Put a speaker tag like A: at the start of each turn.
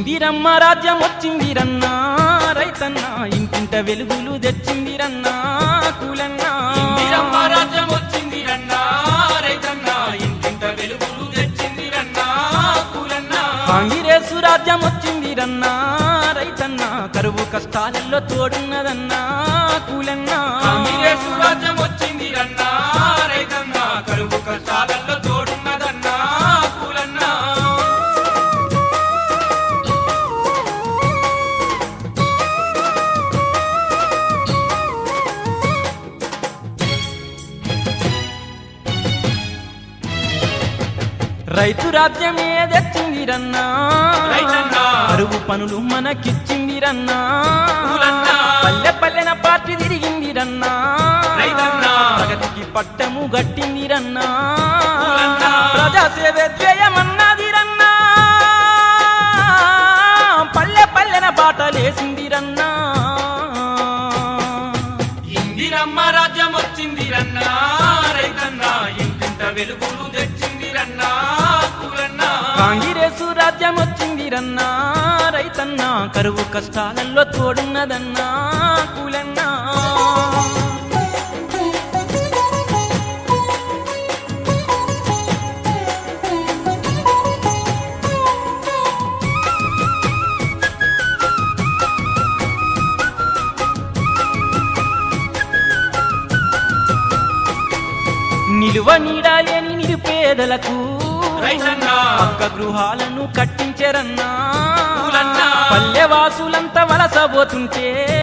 A: ఇందిరమ్మ రాజ్యం వచ్చిందిరన్నా రైతన్నా ఇంటింట వెలుగులు తెచ్చిందిరన్నా కూలన్నా
B: ఇందిరమ్మ రాజ్యం వచ్చిందిరన్నా రైతన్నా ఇంటింట వెలుగులు తెచ్చిందిరన్నా కూలన్నా
A: కాంగ్రెసు రాజ్యం వచ్చిందిరన్నా రైతన్నా కరువు కష్టాలలో తోడున్నదన్నా కూలన్నా
B: కాంగ్రెసు రాజ్యం వచ్చిందిరన్నా రైతన్నా కరువు కష్టాలలో తోడున్నదన్నా కూలన్నా
A: రైతు రాజ్యమే తెచ్చిందిరన్నా
B: రైతన్నా
A: కరువు పనులు మనకిచ్చిందిరన్నా
B: కూలన్నా
A: పల్లె పల్లెన పార్టీ తిరిగిందిరన్నా
B: రైతన్నా
A: ప్రగతికి పట్టము గట్టిందిరన్నా
B: కూలన్నా
A: ప్రజాసేవే ధ్యేయమన్నదిరన్నా పల్లె పల్లెన బాటలేసిందిరన్నా
B: ఇందిరమ్మ రాజ్యం వచ్చిందిరన్నా రైతన్నా ఇంటింట వెలుగులు తెచ్చిందిరన్నా కూలన్నా
A: కాంగ్రెసు రాజ్యం వచ్చిందిరన్నా రైతన్నా కరువు కష్టాలలో తోడున్నదన్నా కూలన్నా నిలువ నీడాలేని నిరుపేదలకు
B: రైతన్నా
A: పక్క గృహాలను కట్టించరన్నా
B: కూలన్నా
A: పల్లెవాసులంతా వలసబోతుంటే